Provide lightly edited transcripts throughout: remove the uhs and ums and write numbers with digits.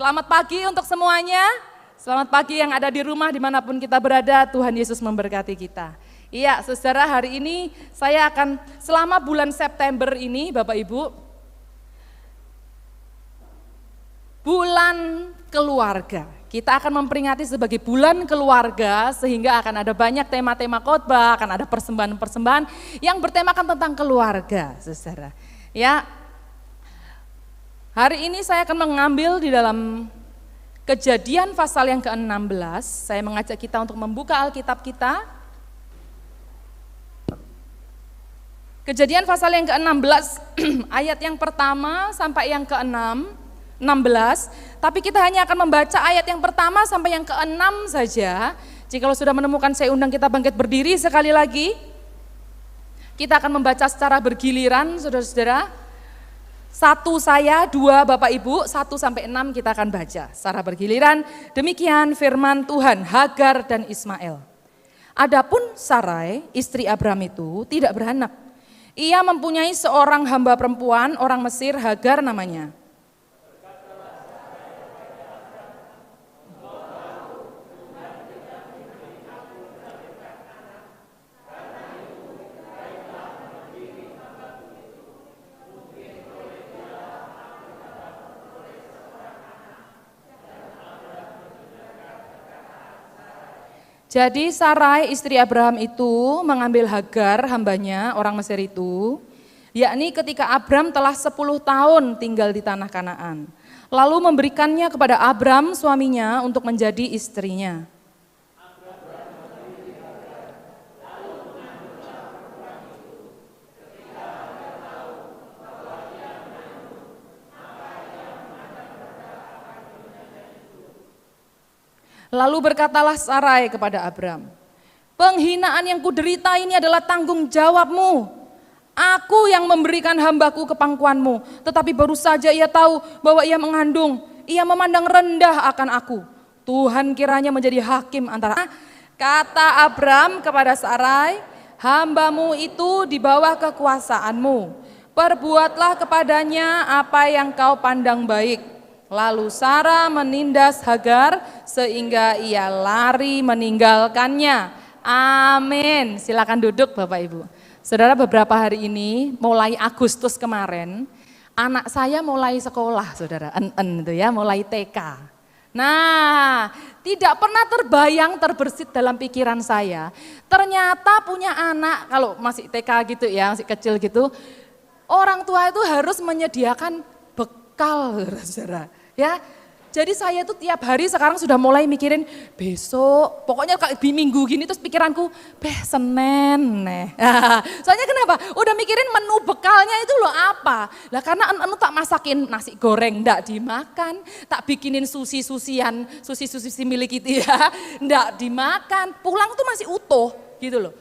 Selamat pagi untuk semuanya. Selamat pagi yang ada di rumah dimanapun kita berada, Tuhan Yesus memberkati kita. Iya, saudara, hari ini saya akan selama bulan September ini, Bapak Ibu, bulan keluarga. Kita akan memperingati sebagai bulan keluarga sehingga akan ada banyak tema-tema khotbah, akan ada persembahan-persembahan yang bertemakan tentang keluarga, saudara. Ya, hari ini saya akan mengambil di dalam Kejadian pasal yang ke-16, saya mengajak kita untuk membuka Alkitab kita. Kejadian pasal yang ke-16, ayat yang pertama sampai yang ke-16, tapi kita hanya akan membaca ayat yang pertama sampai yang ke-6 saja. Jikalau sudah menemukan, saya undang kita bangkit berdiri sekali lagi. Kita akan membaca secara bergiliran, saudara-saudara. 1 saya, 2 Bapak Ibu, 1 sampai 6 kita akan baca secara bergiliran. Demikian firman Tuhan, Hagar dan Ismail. Adapun Sarai, istri Abram itu tidak beranak. Ia mempunyai seorang hamba perempuan, orang Mesir, Hagar namanya. Jadi Sarai istri Abraham itu mengambil Hagar hambanya orang Mesir itu, yakni ketika Abram telah 10 tahun tinggal di tanah Kanaan. Lalu memberikannya kepada Abram suaminya untuk menjadi istrinya. Lalu berkatalah Sarai kepada Abram, penghinaan yang kuderita ini adalah tanggung jawabmu. Aku yang memberikan hambaku ke pangkuanmu, tetapi baru saja ia tahu bahwa ia mengandung. Ia memandang rendah akan aku. Tuhan kiranya menjadi hakim antara. Kata Abram kepada Sarai, hambamu itu di bawah kekuasaanmu. Perbuatlah kepadanya apa yang kau pandang baik. Lalu Sarah menindas Hagar sehingga ia lari meninggalkannya. Amin. Silakan duduk Bapak Ibu. Saudara, beberapa hari ini mulai Agustus kemarin anak saya mulai sekolah, saudara. Itu ya, mulai TK. Nah, tidak pernah terbersit dalam pikiran saya. Ternyata punya anak, kalau masih TK gitu ya, masih kecil gitu, orang tua itu harus menyediakan bekal, saudara. Ya, jadi saya tuh tiap hari sekarang sudah mulai mikirin besok, pokoknya di minggu gini terus pikiranku, Senin nih. Soalnya kenapa? Udah mikirin menu bekalnya itu loh apa. Lah karena anu tak masakin nasi goreng ndak dimakan, tak bikinin susi-susian, susi-susi milik itu ya, ndak dimakan. Pulang tuh masih utuh gitu loh.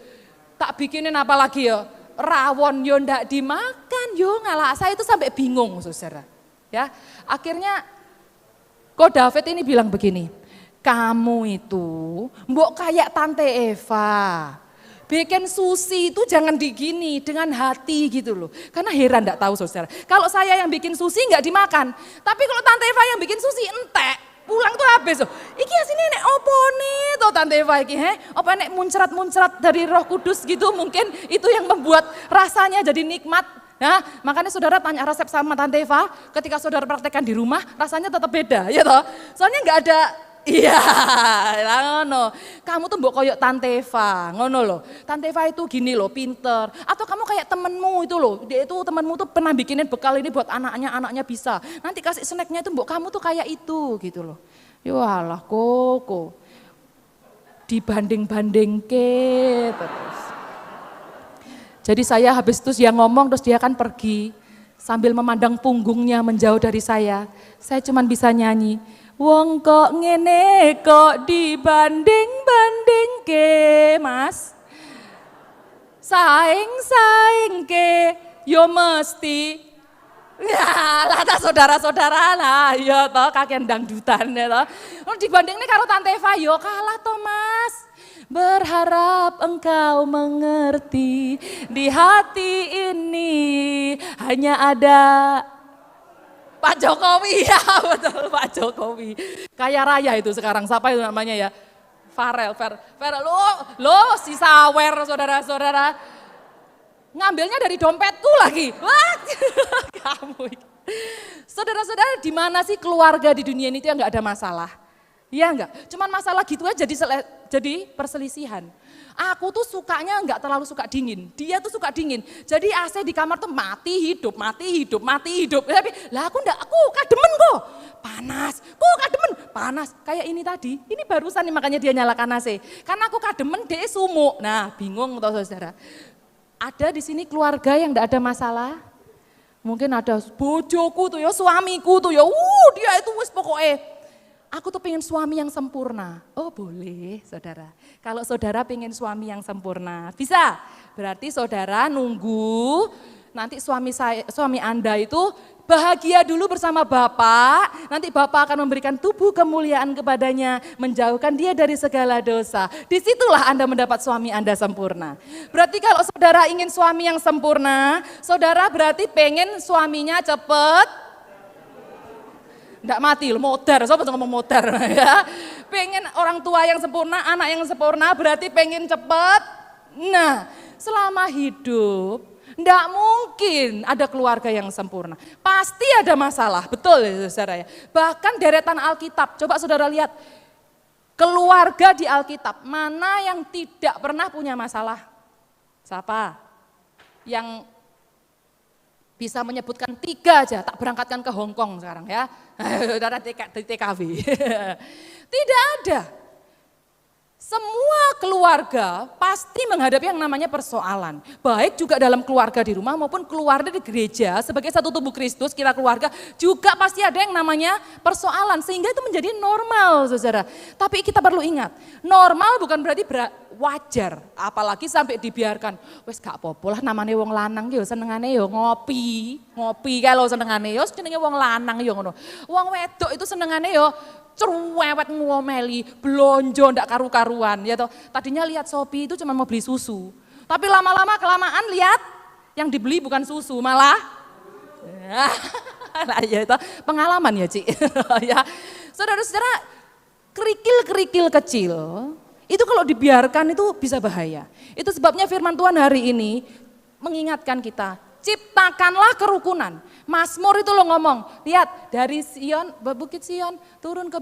Tak bikinin apa lagi ya? Rawon yo ndak dimakan, yo ngalah. Saya itu sampai bingung, saudara. Ya, akhirnya kok David ini bilang begini, kamu itu mbok kayak Tante Eva, bikin sushi itu jangan digini dengan hati gitu loh. Karena heran enggak tahu saudara, kalau saya yang bikin sushi enggak dimakan, tapi kalau Tante Eva yang bikin sushi entek, pulang tuh habis. Iki asine nek opo nih tuh Tante Eva iki, apa nek muncrat-muncrat dari Roh Kudus gitu, mungkin itu yang membuat rasanya jadi nikmat. Nah, makanya saudara tanya resep sama Tante Eva, ketika saudara praktekkan di rumah, rasanya tetap beda, ya toh? Soalnya nggak ada, iya, ngono. Kamu tuh mbok koyok Tante Eva, ngono loh. Tante Eva itu gini loh, pinter. Atau kamu kayak temenmu itu loh, dia itu temenmu tuh pernah bikinin bekal ini buat anaknya bisa. Nanti kasih snacknya itu mbok kamu tuh kayak itu, gitu loh. Yalah koko, dibanding-bandingke terus. Jadi saya habis itu dia ngomong terus dia kan pergi sambil memandang punggungnya menjauh dari saya. Saya cuman bisa nyanyi, wong kok ngene kok dibanding-banding ke mas. Saing-saing ke yo mesti. Ya lah saudara-saudara lah ya toh kakek dangdutan ya toh. Dibandingnya karo Tante Eva yo kalah toh mas. Berharap engkau mengerti, di hati ini hanya ada Pak Jokowi, ya betul Pak Jokowi. Kaya raya itu sekarang, siapa itu namanya ya? Farel, lo si sawer saudara-saudara. Ngambilnya dari dompetku lagi. Wah, kamu. Saudara-saudara, di mana sih keluarga di dunia ini itu yang nggak ada masalah? Ya enggak, cuman masalah gitu aja jadi perselisihan. Aku tuh sukanya enggak terlalu suka dingin, dia tuh suka dingin. Jadi AC di kamar tuh mati hidup. Tapi lah aku kademen kok, kok kademen, panas. Kayak ini tadi, ini barusan nih makanya dia nyalakan AC. Karena aku kademen dia sumuk, nah bingung toh saudara. Ada di sini keluarga yang enggak ada masalah? Mungkin ada bojoku tuh ya, suamiku tuh ya, dia itu wis pokoknya. Aku tuh pengen suami yang sempurna. Oh boleh saudara. Kalau saudara pengen suami yang sempurna, bisa. Berarti saudara nunggu nanti suami Anda itu bahagia dulu bersama Bapak. Nanti Bapak akan memberikan tubuh kemuliaan kepadanya, menjauhkan dia dari segala dosa. Disitulah Anda mendapat suami Anda sempurna. Berarti kalau saudara ingin suami yang sempurna, saudara berarti pengen suaminya cepet. Enggak mati loh, modar, siapa tuh ngomong modar ya. Pengen orang tua yang sempurna, anak yang sempurna berarti pengen cepet. Nah, selama hidup enggak mungkin ada keluarga yang sempurna. Pasti ada masalah, betul ya saudara ya. Bahkan deretan Alkitab, coba saudara lihat. Keluarga di Alkitab, mana yang tidak pernah punya masalah? Siapa? Yang bisa menyebutkan 3 aja, tak berangkatkan ke Hong Kong sekarang ya. Saudara di TKV. Tidak ada. Semua keluarga pasti menghadapi yang namanya persoalan. Baik juga dalam keluarga di rumah maupun keluarga di gereja. Sebagai satu tubuh Kristus, kita keluarga juga pasti ada yang namanya persoalan. Sehingga itu menjadi normal saudara. Tapi kita perlu ingat, normal bukan berarti wajar. Apalagi sampai dibiarkan. Wes gak apa-apa lah namanya wong lanang yo senengane yo ngopi. Ngopi kalau senengane yo senengane wong lanang yo ngono. Wong wedok itu senengane yo cerewet ngomeli, belonjo ndak karu-karuan ya toh. Tadinya lihat Shopee itu cuma mau beli susu. Tapi lama-lama kelamaan lihat yang dibeli bukan susu malah nah, ya itu pengalaman ya Ci. Ya. Saudara-saudara, kerikil-kerikil kecil itu kalau dibiarkan itu bisa bahaya. Itu sebabnya firman Tuhan hari ini mengingatkan kita, ciptakanlah kerukunan. Mazmur itu lo ngomong, lihat dari Sion, Bukit Sion turun ke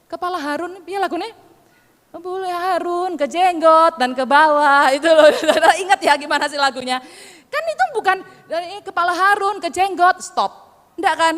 kepala Harun, ya lagunya? Boleh Harun ke jenggot dan ke bawah, itu loh. Ingat ya gimana sih lagunya? Kan itu bukan dari kepala Harun ke jenggot, stop. Enggak kan?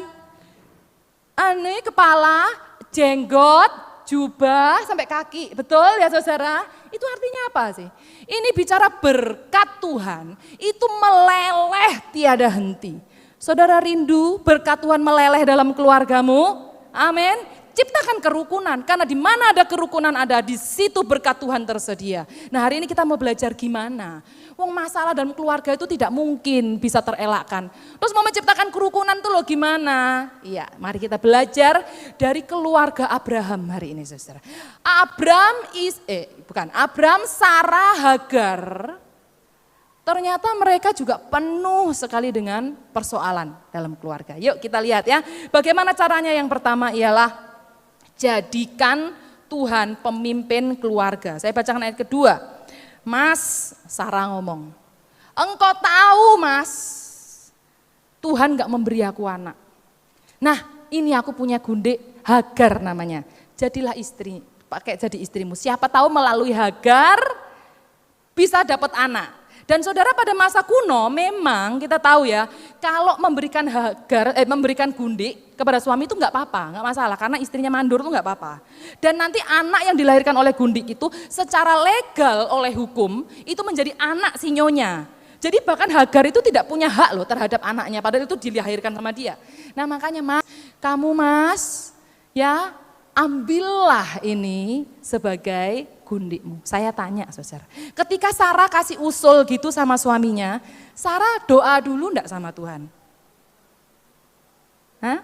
Ini kepala, jenggot, jubah sampai kaki, betul ya saudara? Itu artinya apa sih? Ini bicara berkat Tuhan, itu meleleh tiada henti. Saudara rindu berkat Tuhan meleleh dalam keluargamu? Amin. Ciptakan kerukunan, karena di mana ada kerukunan ada, di situ berkat Tuhan tersedia. Nah hari ini kita mau belajar gimana. Wong masalah dalam keluarga itu tidak mungkin bisa terelakkan. Terus mau menciptakan kerukunan itu loh gimana? Iya, mari kita belajar dari keluarga Abraham hari ini saudara. Abram, Sarah, Hagar. Ternyata mereka juga penuh sekali dengan persoalan dalam keluarga. Yuk kita lihat ya, bagaimana caranya. Yang pertama ialah jadikan Tuhan pemimpin keluarga. Saya bacakan ayat kedua. Mas, Sarah ngomong, engkau tahu Mas, Tuhan gak memberi aku anak. Nah ini aku punya gundik, Hagar namanya. Jadilah istri, pakai jadi istrimu. Siapa tahu melalui Hagar bisa dapat anak. Dan saudara pada masa kuno memang kita tahu ya, kalau memberikan gundik kepada suami itu nggak apa-apa, nggak masalah karena istrinya mandor itu nggak apa-apa. Dan nanti anak yang dilahirkan oleh gundik itu secara legal oleh hukum itu menjadi anak si nyonya. Jadi bahkan Hagar itu tidak punya hak loh terhadap anaknya, padahal itu dilahirkan sama dia. Nah makanya Mas, ya ambillah ini sebagai gundikmu. Saya tanya saudara, ketika Sarah kasih usul gitu sama suaminya, Sarah doa dulu enggak sama Tuhan? Hah?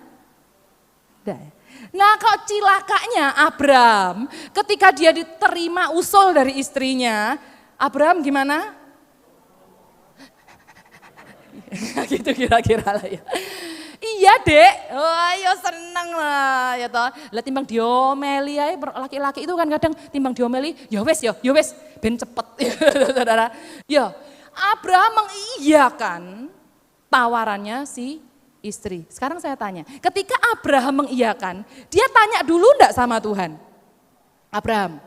Enggak ya? Nah kok cilakanya Abram, ketika dia diterima usul dari istrinya, Abram gimana? Gitu kira-kira lah ya. iya dek, oh iya seneng lah ya toh. Lah timbang diomeli ae laki-laki itu kan kadang timbang diomeli, ya wes ben cepet saudara. Ya, Abraham mengiyakan tawarannya si istri. Sekarang saya tanya, ketika Abraham mengiyakan, dia tanya dulu enggak sama Tuhan? Abraham?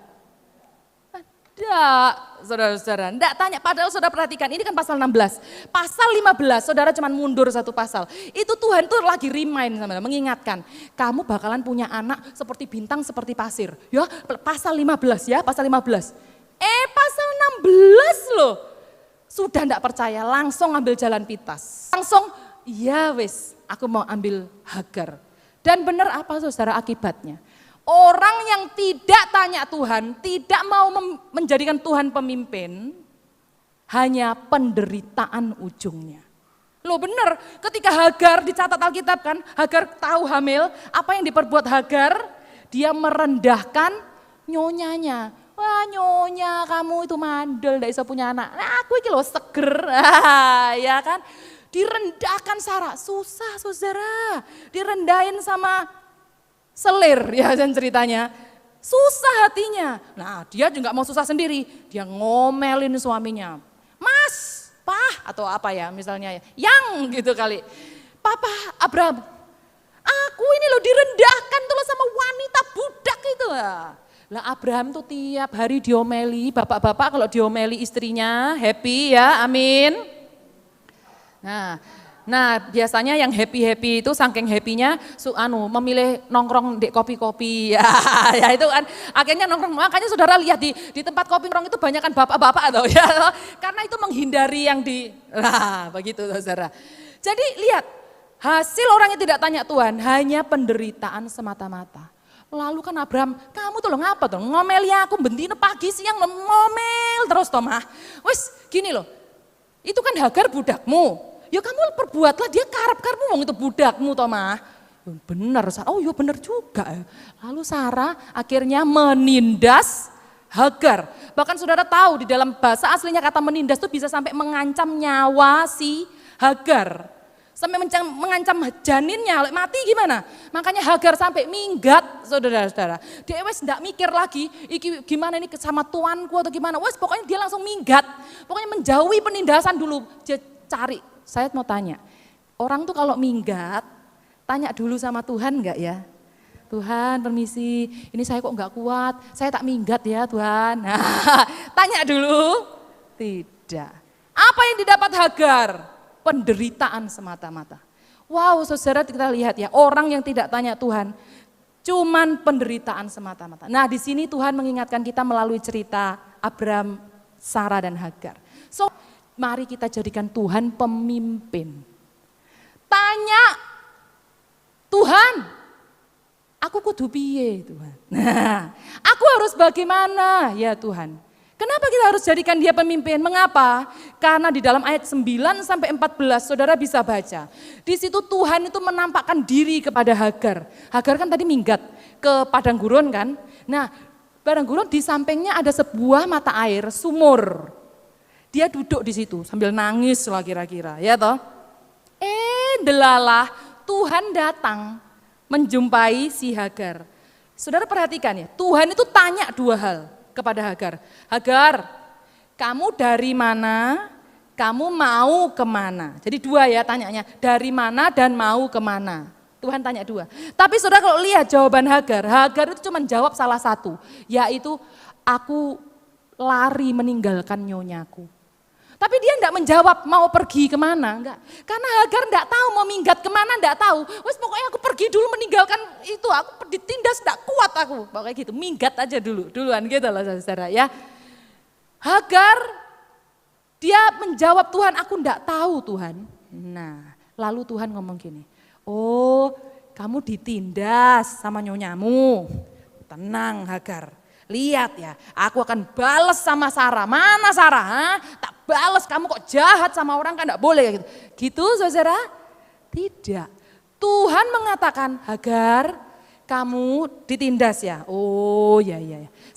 Enggak, saudara-saudara, enggak tanya. Padahal saudara perhatikan, ini kan pasal 16. Pasal 15, saudara cuman mundur satu pasal. Itu Tuhan tuh lagi remind sama mengingatkan. Kamu bakalan punya anak seperti bintang, seperti pasir. Ya, pasal 15 ya, pasal 15. Pasal 16 loh. Sudah enggak percaya, langsung ambil jalan pintas. Langsung, ya wis, aku mau ambil Hagar. Dan benar apa saudara akibatnya? Orang yang tidak tanya Tuhan, tidak mau menjadikan Tuhan pemimpin, hanya penderitaan ujungnya. Loh benar, ketika Hagar dicatat Alkitab kan, Hagar tahu hamil, apa yang diperbuat Hagar? Dia merendahkan nyonyanya. Wah nyonya kamu itu mandel, gak bisa punya anak. Nah aku ini loh seger, ya kan. Direndahkan Sarah, susah saudara, direndahin sama selir ya dan ceritanya, susah hatinya. Nah dia juga mau susah sendiri, dia ngomelin suaminya. Mas, Pah atau apa ya misalnya, yang gitu kali. Papa Abraham, aku ini loh direndahkan tuh sama wanita budak itu. Lah Abraham tuh tiap hari diomeli, bapak-bapak kalau diomeli istrinya happy ya, amin. Nah biasanya yang happy itu saking happynya memilih nongkrong di kopi-kopi ya itu kan akhirnya nongkrong, makanya saudara lihat di tempat kopi nongkrong itu banyak kan bapak-bapak atau ya karena itu menghindari yang begitu saudara. Jadi lihat hasil orang yang tidak tanya Tuhan hanya penderitaan semata-mata. Lalu kan Abraham, kamu tuh lo ngapa tuh ngomeli aku bentine pagi siang ngomel terus toh mah. Wes gini loh, itu kan Hagar budakmu. Ya kamu perbuatlah, dia karep-karepmu wong itu budakmu toh mah. Benar, oh iya benar juga. Lalu Sarah akhirnya menindas Hagar. Bahkan saudara tahu di dalam bahasa aslinya kata menindas itu bisa sampai mengancam nyawa si Hagar. Sampai mengancam janinnya, mati gimana? Makanya Hagar sampai minggat saudara-saudara. Dia wes enggak mikir lagi, iki gimana ini sama tuanku atau gimana. Wes pokoknya dia langsung minggat. Pokoknya menjauhi penindasan dulu, dia cari. Saya mau tanya, orang tuh kalau minggat, tanya dulu sama Tuhan enggak ya? Tuhan permisi, ini saya kok enggak kuat, saya tak minggat ya Tuhan. Nah, tanya dulu, tidak. Apa yang didapat Hagar? Penderitaan semata-mata. Wow saudara kita lihat ya, orang yang tidak tanya Tuhan, cuman penderitaan semata-mata. Nah di sini Tuhan mengingatkan kita melalui cerita Abraham, Sarah dan Hagar. So, mari kita jadikan Tuhan pemimpin. Tanya Tuhan, aku kudu piye Tuhan? Nah, aku harus bagaimana ya Tuhan? Kenapa kita harus jadikan dia pemimpin? Mengapa? Karena di dalam ayat 9 sampai 14 saudara bisa baca. Di situ Tuhan itu menampakkan diri kepada Hagar. Hagar kan tadi minggat ke padang gurun kan? Nah, padang gurun di sampingnya ada sebuah mata air, sumur. Dia duduk di situ sambil nangis lah kira-kira, ya toh. Delalah Tuhan datang menjumpai si Hagar. Saudara perhatikan ya, Tuhan itu tanya dua hal kepada Hagar. Hagar, kamu dari mana? Kamu mau kemana? Jadi dua ya tanyanya, dari mana dan mau kemana? Tuhan tanya dua. Tapi saudara kalau lihat jawaban Hagar itu cuma jawab salah satu, yaitu aku lari meninggalkan nyonyaku. Tapi dia enggak menjawab mau pergi kemana, enggak. Karena Hagar enggak tahu mau minggat kemana, enggak tahu. Wes pokoknya aku pergi dulu meninggalkan itu, aku ditindas enggak kuat aku. Pokoknya gitu, minggat aja duluan gitu loh saudara ya. Hagar, dia menjawab Tuhan, aku enggak tahu Tuhan. Nah, lalu Tuhan ngomong gini, oh kamu ditindas sama nyonyamu. Tenang Hagar, lihat ya, aku akan balas sama Sarah. Mana Sarah? Tak balas, kamu kok jahat sama orang kan enggak boleh gitu. Gitu saudara? Tidak. Tuhan mengatakan, Hagar, kamu ditindas ya. Oh ya.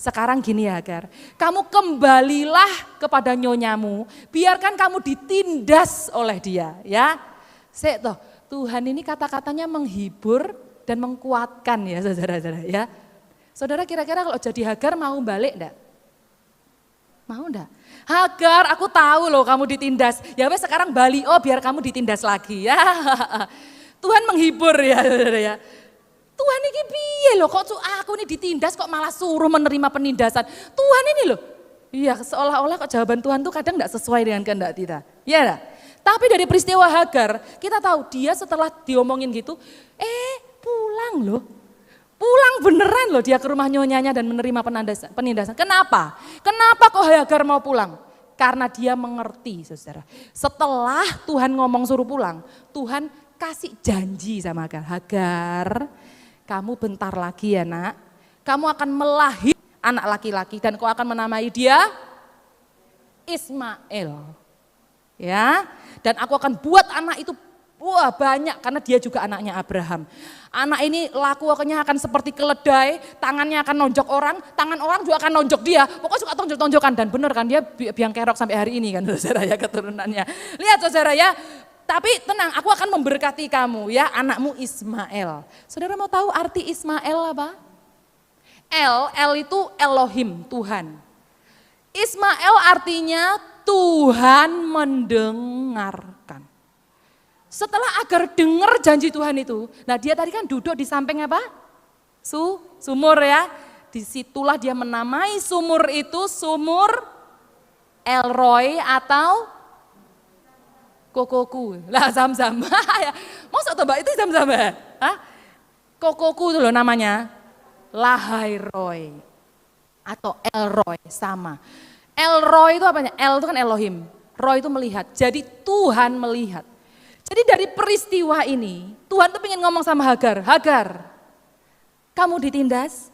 Sekarang gini ya Hagar, kamu kembalilah kepada nyonyamu, biarkan kamu ditindas oleh dia ya. Toh, Tuhan ini kata-katanya menghibur dan mengkuatkan ya saudara-saudara ya. Saudara kira-kira kalau jadi Hagar mau balik enggak? Mau enggak? Hagar, aku tahu loh kamu ditindas. Ya wes sekarang balik, oh biar kamu ditindas lagi ya. Tuhan menghibur ya saudara ya. Tuhan ini piye loh kok aku ini ditindas kok malah suruh menerima penindasan. Tuhan ini loh. Iya seolah-olah kok jawaban Tuhan tuh kadang enggak sesuai dengan kehendak kita. Ya enggak? Tapi dari peristiwa Hagar kita tahu dia setelah diomongin gitu, pulang loh. Pulang beneran loh dia ke rumah nyonyanya dan menerima penindasan. Kenapa? Kenapa kok Hagar mau pulang? Karena dia mengerti saudara. Setelah Tuhan ngomong suruh pulang, Tuhan kasih janji sama Hagar. Hagar, kamu bentar lagi ya nak, kamu akan melahirkan anak laki-laki dan kau akan menamai dia Ismail. Ya, dan aku akan buat anak itu banyak karena dia juga anaknya Abraham. Anak ini lakuannya akan seperti keledai, tangannya akan nonjok orang, tangan orang juga akan nonjok dia. Pokoknya suka tonjok-tonjokan dan benar kan dia biang kerok sampai hari ini kan saudara ya keturunannya. Lihat saudara ya, tapi tenang aku akan memberkati kamu ya anakmu Ismail. Saudara mau tahu arti Ismail apa? El itu Elohim, Tuhan. Ismail artinya Tuhan mendengarkan. Setelah Hagar dengar janji Tuhan itu, nah dia tadi kan duduk di samping apa? Sumur ya. Disitulah dia menamai sumur itu sumur El-Roi atau Kokoku. Lah Zam-Zam. Maksud Mbak itu Zam-Zam ya? Kokoku itu loh namanya. Lahai-Roi atau El-Roi sama. El-Roi itu apanya? El itu kan Elohim. Roi itu melihat. Jadi Tuhan melihat. Jadi dari peristiwa ini, Tuhan tuh pengen ngomong sama Hagar, Hagar, kamu ditindas,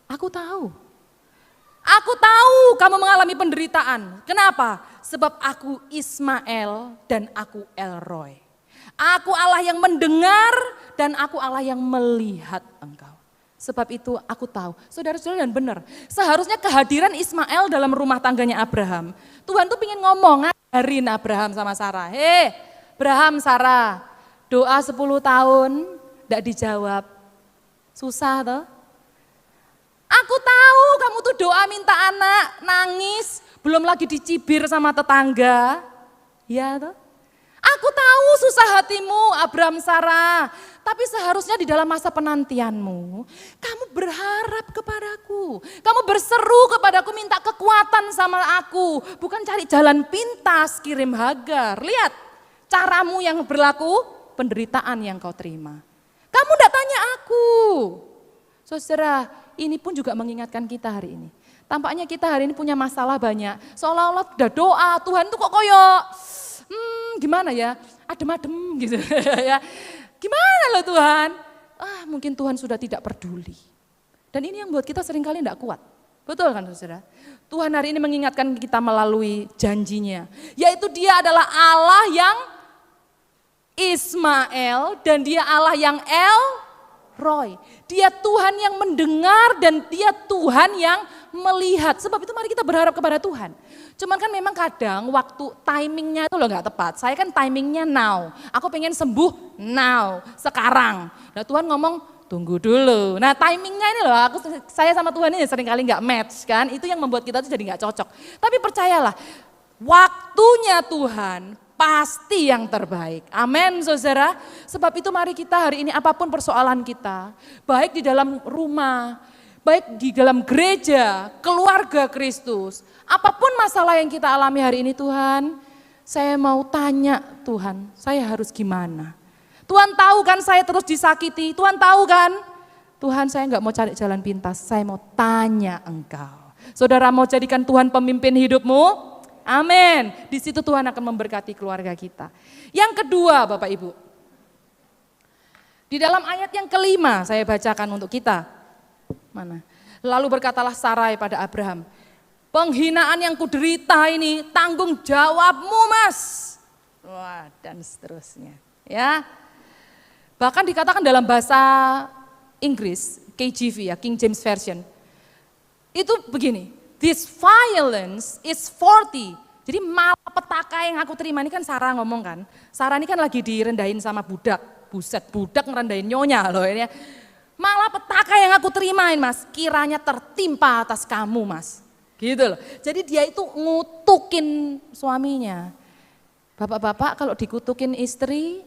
aku tahu. Aku tahu kamu mengalami penderitaan. Kenapa? Sebab aku Ismail dan aku El-Roi. Aku Allah yang mendengar dan aku Allah yang melihat engkau. Sebab itu aku tahu, saudara-saudara dan benar. Seharusnya kehadiran Ismail dalam rumah tangganya Abraham. Tuhan tuh pengen ngomong, ngajarin Abraham sama Sarah. Abraham, Sarah, doa 10 tahun enggak dijawab. Susah toh? Aku tahu kamu tuh doa minta anak, nangis, belum lagi dicibir sama tetangga. Ya toh? Aku tahu susah hatimu Abraham, Sarah, tapi seharusnya di dalam masa penantianmu, kamu berharap kepadaku, kamu berseru kepadaku minta kekuatan sama aku, bukan cari jalan pintas kirim Hagar. Lihat. Caramu yang berlaku, penderitaan yang kau terima. Kamu tidak tanya aku. Saudara, ini pun juga mengingatkan kita hari ini. Tampaknya kita hari ini punya masalah banyak. Seolah-olah udah doa, Tuhan tuh kok koyok, gimana ya, adem-adem gitu ya. Gimana loh Tuhan? Mungkin Tuhan sudah tidak peduli. Dan ini yang buat kita seringkali tidak kuat. Betul kan saudara? Tuhan hari ini mengingatkan kita melalui janjinya. Yaitu dia adalah Allah yang Ismail dan dia Allah yang El-Roi. Dia Tuhan yang mendengar dan dia Tuhan yang melihat. Sebab itu mari kita berharap kepada Tuhan. Cuman kan memang kadang waktu timingnya itu loh gak tepat. Saya kan timingnya now. Aku pengen sembuh now, sekarang. Nah Tuhan ngomong tunggu dulu. Nah timingnya ini loh, saya sama Tuhan ini seringkali gak match kan. Itu yang membuat kita tuh jadi gak cocok. Tapi percayalah, waktunya Tuhan pasti yang terbaik. Amin saudara. Sebab itu mari kita hari ini apapun persoalan kita, baik di dalam rumah, baik di dalam gereja, keluarga Kristus, apapun masalah yang kita alami hari ini Tuhan, saya mau tanya Tuhan, saya harus gimana? Tuhan tahu kan saya terus disakiti, Tuhan tahu kan? Tuhan saya enggak mau cari jalan pintas, saya mau tanya Engkau. Saudara mau jadikan Tuhan pemimpin hidupmu? Amin. Di situ Tuhan akan memberkati keluarga kita. Yang kedua Bapak Ibu, di dalam ayat yang kelima saya bacakan untuk kita. Mana? Lalu berkatalah Sarai pada Abraham, penghinaan yang kuderita ini tanggung jawabmu Mas. Wah dan seterusnya. Ya. Bahkan dikatakan dalam bahasa Inggris, KJV ya, King James Version. Itu begini. This violence is 40. Jadi malapetaka yang aku terima ini kan Sarah ngomong kan. Sarah ini kan lagi direndahin sama budak. buset budak ngerendahin nyonya loh ini. Malapetaka yang aku terimain mas, kiranya tertimpa atas kamu mas. Gitu loh. Jadi dia itu ngutukin suaminya. Bapak-bapak kalau dikutukin istri,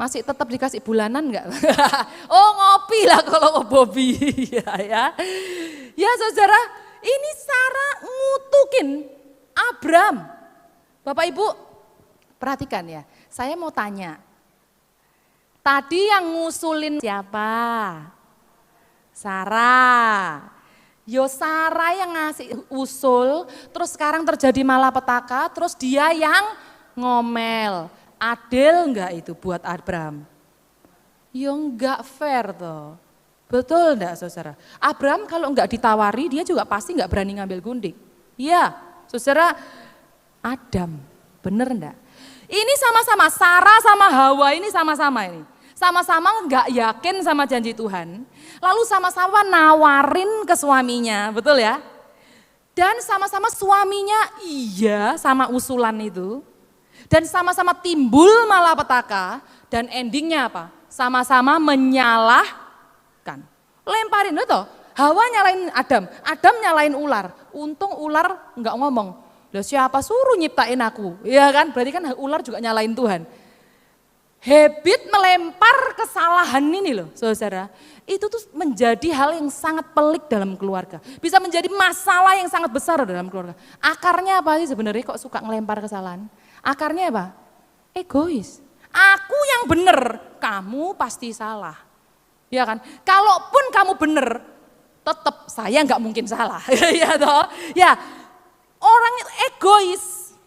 masih tetap dikasih bulanan enggak? Oh ngopi lah kalau Bobby. ya. Ya saudara, ini Sarah ngutukin Abram. Bapak Ibu perhatikan ya, saya mau tanya. Tadi yang ngusulin siapa? Sarah. Yo Sarah yang ngasih usul, terus sekarang terjadi malapetaka, terus dia yang ngomel. Adil enggak itu buat Abram? Ya enggak fair toh. Betul enggak saudara? Abram kalau enggak ditawari dia juga pasti enggak berani ngambil gundik. Iya saudara, Adam, bener enggak? Ini sama-sama, Sarah sama Hawa ini sama-sama ini. Sama-sama enggak yakin sama janji Tuhan. Lalu sama-sama nawarin ke suaminya, betul ya? Dan sama-sama suaminya iya sama usulan itu. Dan sama-sama timbul malapetaka dan endingnya apa? Sama-sama menyalahkan. Lemparin itu, Hawa nyalain Adam, Adam nyalain ular. Untung ular enggak ngomong, "Lah siapa suruh nyiptain aku?" Iya kan? Berarti kan ular juga nyalain Tuhan. Habit melempar kesalahan ini loh saudara, itu tuh menjadi hal yang sangat pelik dalam keluarga. Bisa menjadi masalah yang sangat besar dalam keluarga. Akarnya apa sih sebenarnya kok suka ngelempar kesalahan? Akarnya apa? Egois. Aku yang benar, kamu pasti salah. Ya kan? Kalaupun kamu benar, tetap saya nggak mungkin salah. Ya toh? Ya, orang egois.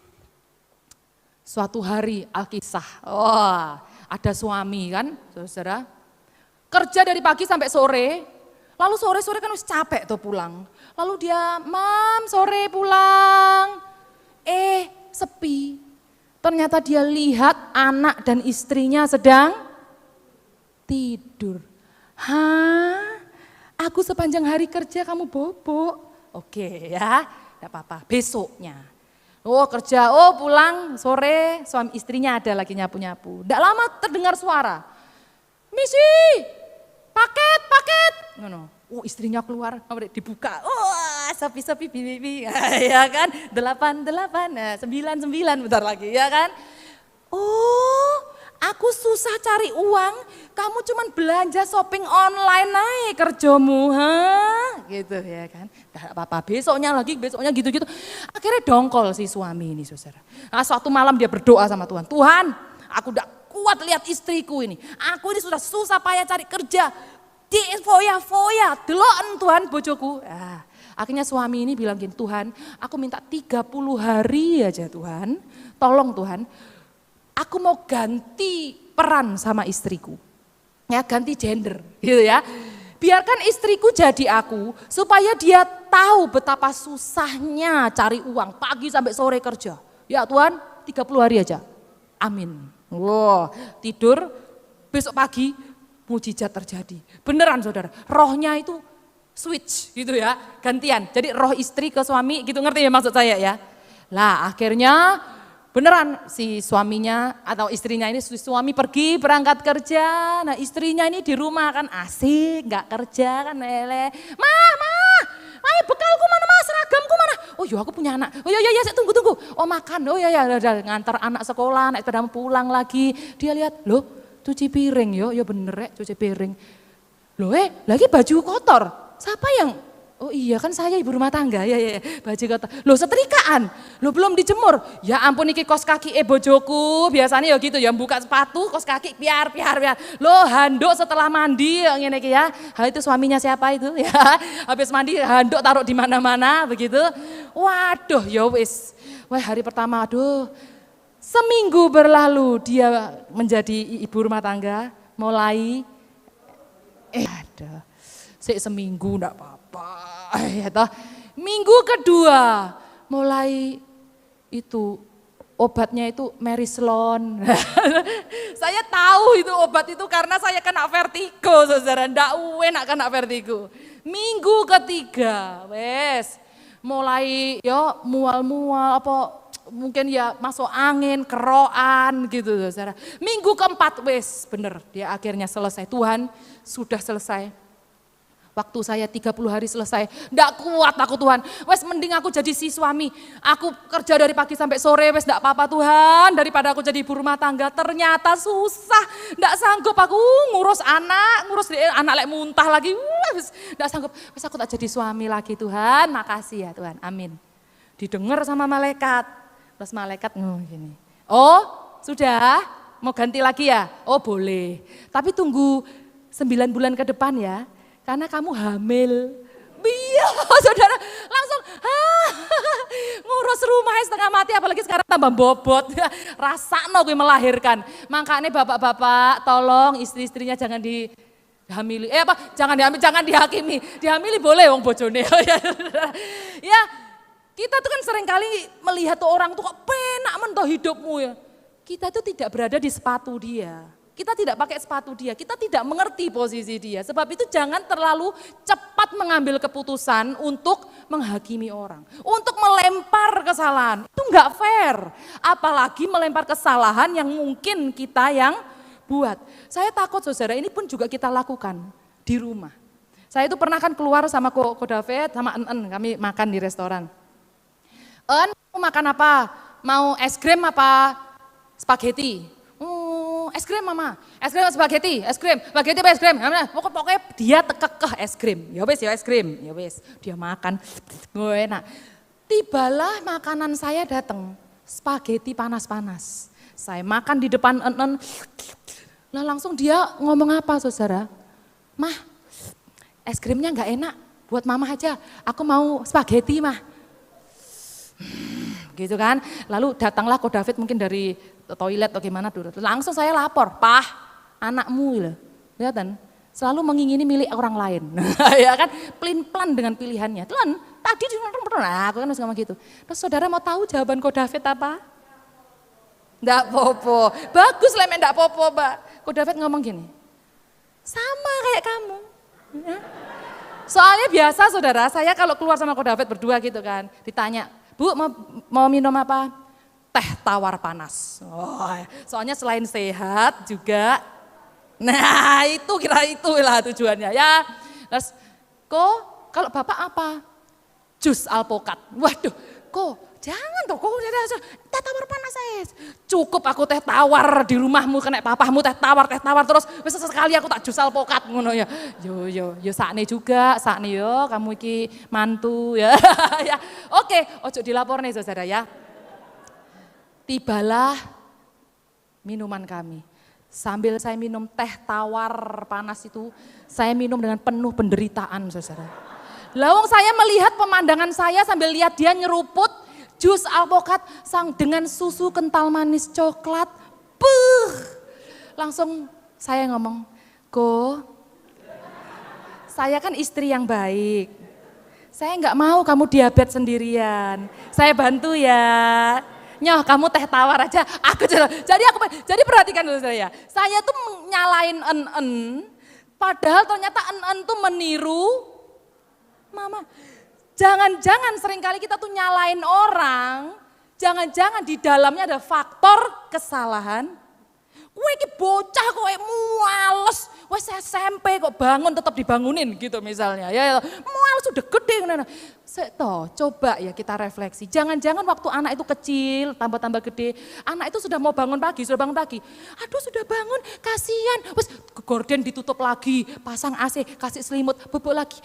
Suatu hari Alkisah, ada suami kan, saudara, kerja dari pagi sampai sore, lalu sore-sore kan harus capek tuh pulang. Lalu dia, "Mam, sore pulang." Sepi. Ternyata dia lihat anak dan istrinya sedang tidur. Hah? Aku sepanjang hari kerja kamu bobo. Oke ya, tidak apa-apa, besoknya. Kerja, pulang sore, suami istrinya ada lagi nyapu-nyapu. Tidak lama terdengar suara, "Misi, paket." Istrinya keluar, dibuka. Sepi bibi. Ya kan, 8, 9 bentar lagi ya kan. Aku susah cari uang, kamu cuman belanja shopping online naik kerjamu, gitu ya kan. Tidak apa-apa, besoknya gitu-gitu. Akhirnya dongkol si suami ini saudara. Nah, suatu malam dia berdoa sama Tuhan, "Tuhan, aku tidak kuat lihat istriku ini. Aku ini sudah susah payah cari kerja. Di foya-foya, deloken Tuhan bojoku." Akhirnya suami ini bilang gini, "Tuhan, aku minta 30 hari aja Tuhan. Tolong Tuhan, aku mau ganti peran sama istriku." Ya, ganti gender gitu ya. Biarkan istriku jadi aku supaya dia tahu betapa susahnya cari uang pagi sampai sore kerja. Ya Tuhan, 30 hari aja. Amin. Tidur besok pagi mujizat terjadi. Beneran saudara, rohnya itu switch gitu ya, gantian. Jadi roh istri ke suami gitu, ngerti ya maksud saya ya. Lah akhirnya beneran si suaminya atau istrinya ini, suami pergi berangkat kerja. Nah istrinya ini di rumah kan asik, gak kerja kan lele. Ayo bekalku mana mas, seragamku mana? Oh iya aku punya anak, oh iya saya tunggu. Oh makan, oh iya udah ngantar anak sekolah, naik sepeda pulang lagi. Dia lihat, loh cuci piring yo bener ya cuci piring. Loh lagi baju kotor, siapa yang, oh iya kan saya ibu rumah tangga, ya baju kotor. Loh setrikaan, loh belum dijemur. Ya ampun iki kos kaki bojoku, biasanya ya gitu ya buka sepatu kos kaki piar. Loh handuk setelah mandi ngene iki ya. Itu suaminya siapa itu ya. Habis mandi handuk taruh di mana-mana begitu. Waduh ya wis. Wah hari pertama aduh. Seminggu berlalu dia menjadi ibu rumah tangga, mulai seminggu enggak apa-apa. Minggu kedua mulai itu obatnya itu Merislon. Saya tahu itu obat itu karena saya kena vertigo, saudara. Enggak enak kena vertigo. Minggu ketiga, mulai mual-mual apa mungkin ya masuk angin, keroan gitu saudara. Minggu keempat wes bener dia akhirnya selesai. Tuhan sudah selesai. Waktu saya 30 hari selesai, enggak kuat aku Tuhan. Wes mending aku jadi si suami. Aku kerja dari pagi sampai sore, wes enggak apa-apa Tuhan. Daripada aku jadi ibu rumah tangga, ternyata susah. Enggak sanggup aku ngurus anak lek muntah lagi. Wes enggak sanggup. Wes aku tak jadi suami lagi Tuhan. Makasih ya Tuhan. Amin. Didengar sama malaikat. Terus malaikat gini. Oh, sudah? Mau ganti lagi ya? Oh, boleh. Tapi tunggu 9 bulan ke depan ya. Karena kamu hamil. Iya, saudara, langsung ngurus rumah setengah mati, apalagi sekarang tambah bobot. Rasakno gue melahirkan. Makanya bapak-bapak tolong istri-istrinya jangan dihamili. Jangan dihakimi. Dihamili boleh wong bojone. Ya, kita tuh kan sering kali melihat tuh orang tuh kok penak mentoh hidupmu ya. Kita tuh tidak berada di sepatu dia. Kita tidak pakai sepatu dia, kita tidak mengerti posisi dia. Sebab itu jangan terlalu cepat mengambil keputusan untuk menghakimi orang. Untuk melempar kesalahan, itu enggak fair. Apalagi melempar kesalahan yang mungkin kita yang buat. Saya takut saudara, ini pun juga kita lakukan di rumah. Saya itu pernah kan keluar sama Ko David, sama kami makan di restoran. Mau makan apa? Mau es krim apa spaghetti? Es krim mama, es krim spaghetti, spaghetti apa es krim? Pokoknya dia kekeh es krim, ya es krim, ya wes dia makan, enak. Tibalah makanan saya datang, spaghetti panas-panas. Saya makan di depan nah langsung dia ngomong apa saudara? Mah, es krimnya nggak enak, buat mama aja, aku mau spaghetti mah. Gitu kan, lalu datanglah Ko David mungkin dari toilet atau gimana dulu. Langsung saya lapor, "Pah, anakmu loh." Kelihatan selalu mengingini milik orang lain. Ya kan, pelin-pelan dengan pilihannya. Tuhan, tadi aku kan harus ngomong gitu. Terus saudara mau tahu jawaban Ko David apa? Nggak popo. Bagus lah enggak popo, Mbak. Ko David ngomong gini. Sama kayak kamu. Ya. Soalnya biasa saudara, saya kalau keluar sama Ko David berdua gitu kan, ditanya, "Bu, mau minum apa?" Teh tawar panas. Oh, soalnya selain sehat juga, nah itu kira itulah tujuannya ya. Terus, kalau bapak apa? Jus alpukat. Waduh, jangan tuh, teh tawar panas saya. Cukup aku teh tawar di rumahmu, kena papamu teh tawar terus. Wis sekali aku tak jus alpukat ngono ya. Yo sakne juga, yo kamu iki mantu ya. Ya. Oke, ojo dilaporne saudara ya. Tibalah minuman kami. Sambil saya minum teh tawar panas itu, saya minum dengan penuh penderitaan saudara. Lawang saya melihat pemandangan saya sambil lihat dia nyeruput jus alpukat dengan susu kental manis coklat. Langsung saya ngomong, saya kan istri yang baik. Saya nggak mau kamu diabetes sendirian. Saya bantu ya. Nyoh kamu teh tawar aja, jadi perhatikan dulu saya. Saya tuh nyalain padahal ternyata tuh meniru mama. Jangan-jangan seringkali kita tuh nyalain orang, jangan-jangan di dalamnya ada faktor kesalahan. Kowe iki bocah kowe muales, wes SMP kok bangun tetap dibangunin gitu misalnya. Ya muales udah gede. Coba ya kita refleksi. Jangan-jangan waktu anak itu kecil, tambah-tambah gede, anak itu sudah mau bangun pagi. Aduh sudah bangun, kasihan. Wes gorden ditutup lagi, pasang AC, kasih selimut, bubuk lagi.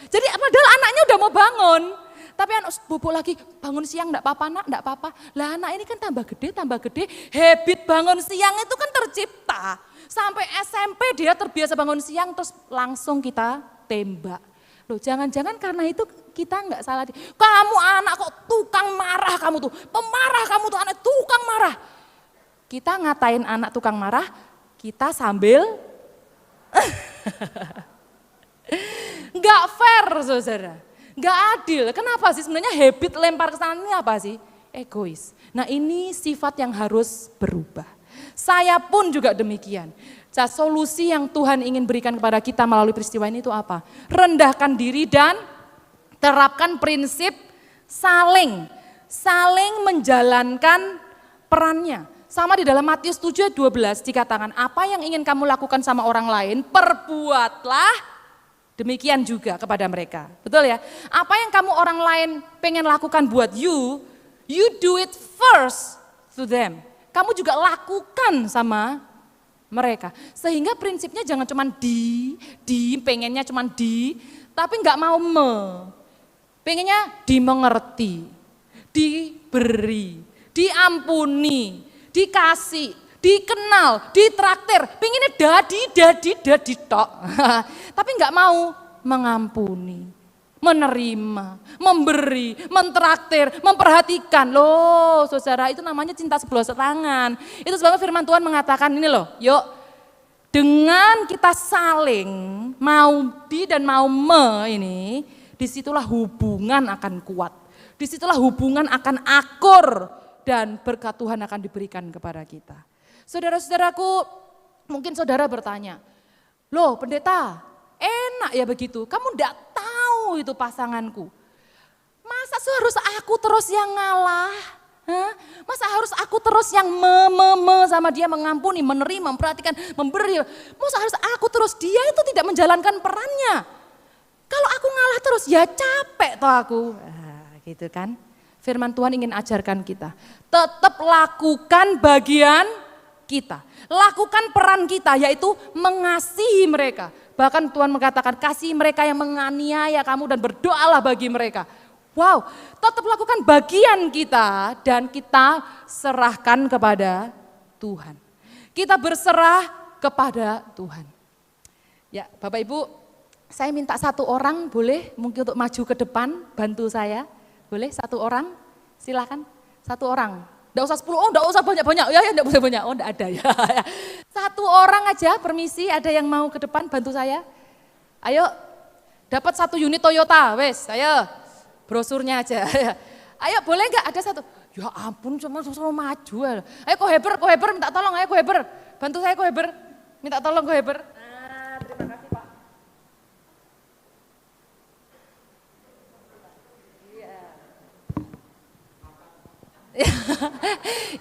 Jadi padahal anaknya udah mau bangun. Tapi bubuk lagi, bangun siang enggak apa-apa nak, enggak apa-apa. Lah anak ini kan tambah gede, habit bangun siang itu kan tercipta. Sampai SMP dia terbiasa bangun siang terus langsung kita tembak. Loh jangan-jangan karena itu kita enggak salah. Kamu anak kok tukang marah kamu tuh, pemarah kamu tuh anak tukang marah. Kita ngatain anak tukang marah, kita sambil enggak fair saudara. Gak adil, kenapa sih sebenarnya habit lempar kesalahan ini apa sih? Egois. Nah ini sifat yang harus berubah. Saya pun juga demikian. Solusi yang Tuhan ingin berikan kepada kita melalui peristiwa ini itu apa? Rendahkan diri dan terapkan prinsip saling. saling menjalankan perannya. Sama di dalam Matius 7 ayat 12 dikatakan, apa yang ingin kamu lakukan sama orang lain, perbuatlah demikian juga kepada mereka. Betul ya? Apa yang kamu orang lain pengen lakukan buat you do it first to them. Kamu juga lakukan sama mereka. Sehingga prinsipnya jangan cuma pengennya cuma tapi enggak mau pengennya dimengerti, diberi, diampuni, dikasih, dikenal, ditraktir, pengennya dadi tok. Tapi enggak mau mengampuni, menerima, memberi, mentraktir, memperhatikan. Loh saudara, itu namanya cinta sebelah tangan. Itu sebabnya firman Tuhan mengatakan ini loh, yuk dengan kita saling mau dan mau ini, disitulah hubungan akan kuat. Disitulah hubungan akan akur dan berkat Tuhan akan diberikan kepada kita. Saudara-saudaraku, mungkin saudara bertanya, loh pendeta, enak ya begitu, kamu enggak tahu itu pasanganku. Masa harus aku terus yang ngalah? Hah? Masa harus aku terus yang sama dia, mengampuni, menerima, memperhatikan, memberi. Masa harus aku terus, dia itu tidak menjalankan perannya. Kalau aku ngalah terus ya capek toh aku. Gitu kan. Firman Tuhan ingin ajarkan kita. Tetap lakukan bagian kita. Lakukan peran kita yaitu mengasihi mereka. Bahkan Tuhan mengatakan kasih mereka yang menganiaya kamu dan berdoalah bagi mereka. Wow, tetap lakukan bagian kita dan kita serahkan kepada Tuhan. Kita berserah kepada Tuhan. Ya Bapak Ibu, saya minta satu orang boleh mungkin untuk maju ke depan bantu saya. Boleh satu orang? Silakan satu orang. Enggak usah 10, enggak usah banyak-banyak. Ya enggak usah banyak. Oh enggak ada ya. Satu orang aja, permisi, ada yang mau ke depan bantu saya? Ayo, dapat 1 unit Toyota, wes, ayo. Brosurnya aja. Ayo boleh enggak ada satu? Ya ampun cuma suruh maju. Ayo Koheber minta tolong, ayo Koheber. Bantu saya Koheber. Minta tolong Koheber. Terima kasih Pak.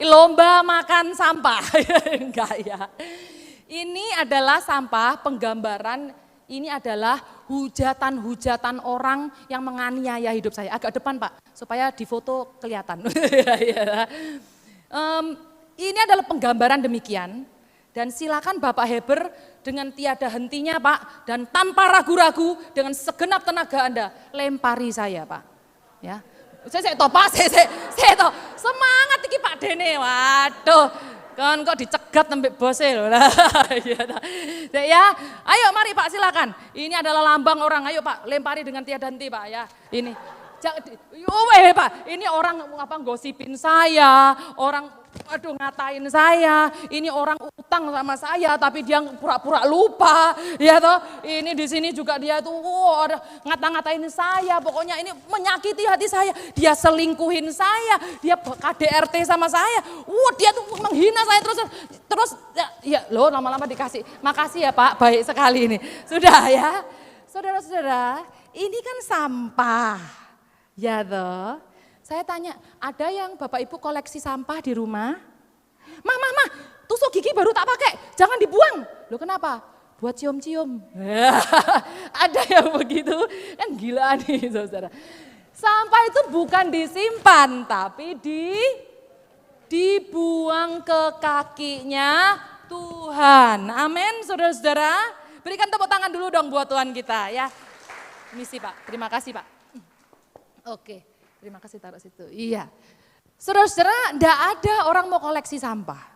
Lomba makan sampah. Enggak ya. Ini adalah sampah penggambaran. Ini adalah hujatan-hujatan orang yang menganiaya hidup saya. Agak depan Pak, supaya di foto kelihatan. Ini adalah penggambaran demikian. Dan silakan Bapak Heber dengan tiada hentinya Pak. Dan tanpa ragu-ragu dengan segenap tenaga Anda, lempari saya Pak. Ya. Saya toh Pak, saya toh. Semangat iki Pak Dene, waduh. Kan kok dicegat sampai bose loh. Ya, ayo mari Pak silakan. Ini adalah lambang orang. Ayo Pak, lempari dengan tiada henti Pak ya. Ini. Pak, ini orang apa gosipin saya, orang ngatain saya, ini orang utang sama saya tapi dia pura-pura lupa, ya toh. Ini di sini juga dia tuh ngata-ngatain saya, pokoknya ini menyakiti hati saya. Dia selingkuhin saya, dia KDRT sama saya. Dia tuh menghina saya terus ya loh lama-lama dikasih. Makasih ya Pak, baik sekali ini. Sudah ya. Saudara-saudara, ini kan sampah. Ya toh, saya tanya, ada yang Bapak Ibu koleksi sampah di rumah? Mama, tusuk gigi baru tak pakai, jangan dibuang. Loh kenapa? Buat cium-cium. Ada yang begitu, kan gila nih saudara. Sampah itu bukan disimpan, tapi dibuang ke kakinya Tuhan. Amin saudara-saudara. Berikan tepuk tangan dulu dong buat Tuhan kita ya. Misi Pak, terima kasih Pak. Oke, terima kasih taruh situ. Iya, saudara-saudara, enggak ada orang mau koleksi sampah.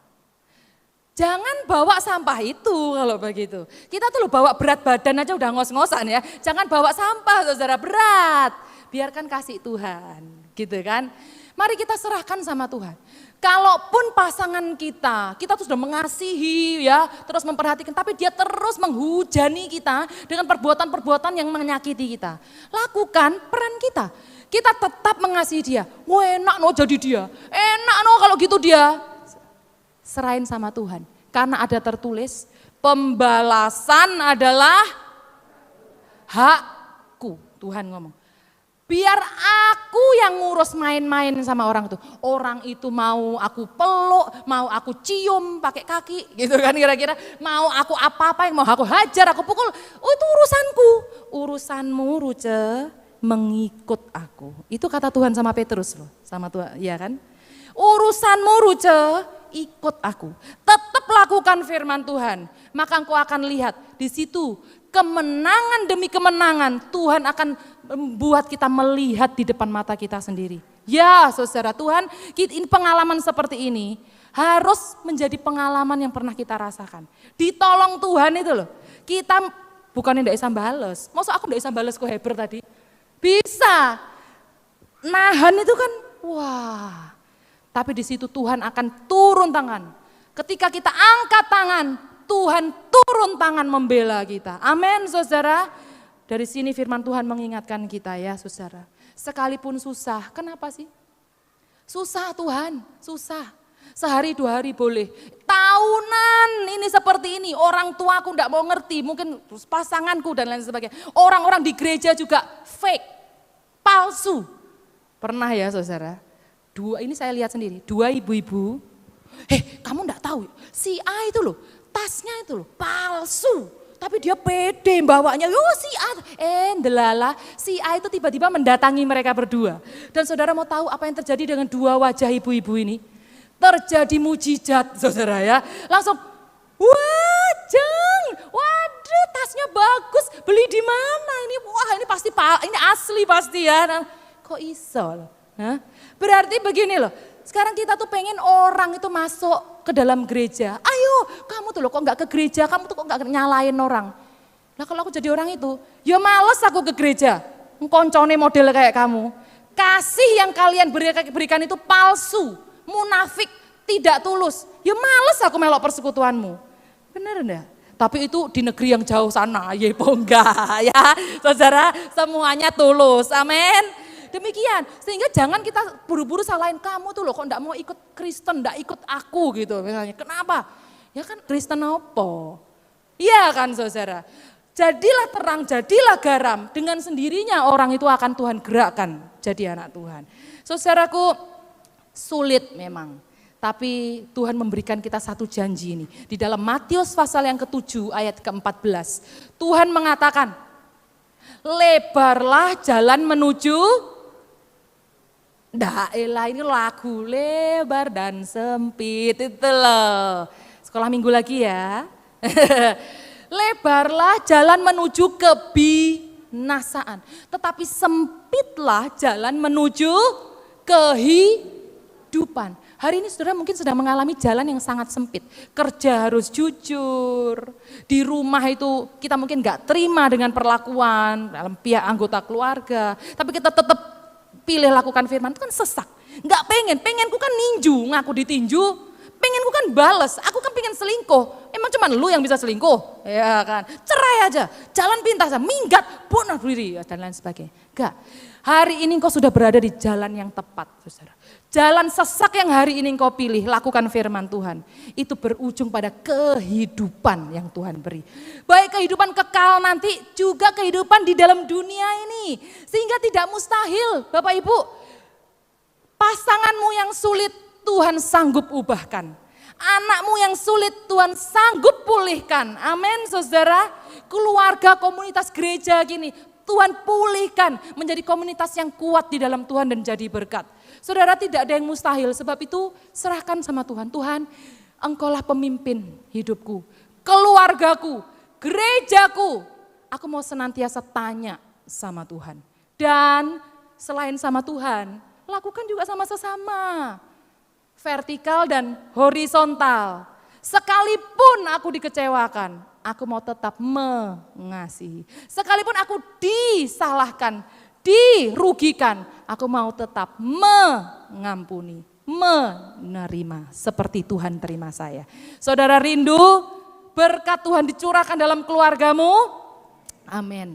Jangan bawa sampah itu kalau begitu. Kita tuh bawa berat badan aja udah ngos-ngosan ya. Jangan bawa sampah saudara, berat. Biarkan kasih Tuhan, gitu kan. Mari kita serahkan sama Tuhan. Kalaupun pasangan kita tuh sudah mengasihi ya, terus memperhatikan, tapi dia terus menghujani kita dengan perbuatan-perbuatan yang menyakiti kita. Lakukan peran kita. Kita tetap mengasihi dia. Wah enak no jadi dia. Enak no kalau gitu dia. Serahin sama Tuhan. Karena ada tertulis, pembalasan adalah hakku. Tuhan ngomong. Biar aku yang ngurus main-main sama orang itu. Orang itu mau aku peluk, mau aku cium pakai kaki gitu kan kira-kira. Mau aku apa-apa yang mau aku hajar, aku pukul. Oh itu urusanku. Urusanmu Ruce mengikut aku. Itu kata Tuhan sama Petrus loh. Sama Tuhan, ya kan? Urusanmu Ruce ikut aku. Tetap lakukan firman Tuhan. Maka engkau akan lihat di situ kemenangan demi kemenangan Tuhan akan membuat kita melihat di depan mata kita sendiri. Ya saudara, Tuhan, pengalaman seperti ini harus menjadi pengalaman yang pernah kita rasakan. Ditolong Tuhan itu loh, kita bukannya tidak bisa bales. Masa aku tidak bisa bales ke Heber tadi? Bisa, nahan itu kan, wah. Tapi di situ Tuhan akan turun tangan. Ketika kita angkat tangan, Tuhan turun tangan membela kita. Amin saudara. Dari sini firman Tuhan mengingatkan kita ya saudara. Sekalipun susah, kenapa sih? Susah Tuhan, susah. Sehari 2 hari boleh. Tahunan ini seperti ini, orang tuaku enggak mau ngerti, mungkin pasanganku dan lain sebagainya. Orang-orang di gereja juga fake, palsu. Pernah ya saudara? Ini saya lihat sendiri, 2 ibu-ibu. Kamu enggak tahu, si A itu loh, tasnya itu loh, palsu. Tapi dia pede bawanya, si A. Delala, si A itu tiba-tiba mendatangi mereka berdua. Dan saudara mau tahu apa yang terjadi dengan 2 wajah ibu-ibu ini? Terjadi mujizat saudara ya. Langsung, wah Jeng, waduh tasnya bagus, beli di mana ini? Wah ini pasti, ini asli pasti ya. Nah, kok iso loh? Berarti begini loh, sekarang kita tuh pengen orang itu masuk ke dalam gereja. Ayo kamu tuh loh kok nggak ke gereja, kamu tuh kok nggak nyalain orang. Nah kalau aku jadi orang itu, ya males aku ke gereja. Koncone model kayak kamu. Kasih yang kalian berikan itu palsu, munafik, tidak tulus. Ya males aku melok persekutuanmu. Bener enggak? Tapi itu di negeri yang jauh sana, ya enggak ya. Saudara, semuanya tulus, amin. Demikian, sehingga jangan kita buru-buru salahin kamu tuh loh kok enggak mau ikut Kristen, enggak ikut aku gitu misalnya. Kenapa? Ya kan Kristen apa? Iya kan saudara. Jadilah terang, jadilah garam. Dengan sendirinya orang itu akan Tuhan gerakkan jadi anak Tuhan. Saudaraku, sulit memang. Tapi Tuhan memberikan kita satu janji ini. Di dalam Matius pasal yang ke-7 ayat ke-14. Tuhan mengatakan, lebarlah jalan menuju. Ini lagu lebar dan sempit itu loh. Sekolah minggu lagi ya. Lebarlah jalan menuju kebinasaan. Tetapi sempitlah jalan menuju kehidupan. Hari ini saudara mungkin sedang mengalami jalan yang sangat sempit. Kerja harus jujur. Di rumah itu kita mungkin gak terima dengan perlakuan dalam pihak anggota keluarga. Tapi kita tetap pilih lakukan firman, itu kan sesak. Gak pengenku kan ninju, ngaku ditinju. Pengenku kan bales, aku kan pengen selingkuh. Emang cuma lu yang bisa selingkuh? Ya kan, cerai aja, jalan pintas, minggat, bunuh diri, dan lain sebagainya. Enggak, hari ini engkau sudah berada di jalan yang tepat, saudara. Jalan sesak yang hari ini engkau pilih, lakukan firman Tuhan. Itu berujung pada kehidupan yang Tuhan beri. Baik kehidupan kekal nanti, juga kehidupan di dalam dunia ini. Sehingga tidak mustahil, Bapak Ibu, pasanganmu yang sulit, Tuhan sanggup ubahkan. Anakmu yang sulit Tuhan sanggup pulihkan. Amin saudara. Keluarga, komunitas gereja gini Tuhan pulihkan menjadi komunitas yang kuat di dalam Tuhan dan jadi berkat. Saudara, tidak ada yang mustahil, sebab itu serahkan sama Tuhan. Tuhan, engkaulah pemimpin hidupku, keluargaku, gerejaku. Aku mau senantiasa tanya sama Tuhan. Dan selain sama Tuhan, lakukan juga sama sesama. Vertikal dan horizontal. Sekalipun aku dikecewakan, aku mau tetap mengasihi. Sekalipun aku disalahkan, dirugikan, aku mau tetap mengampuni, menerima seperti Tuhan terima saya. Saudara rindu berkat Tuhan dicurahkan dalam keluargamu? Amin.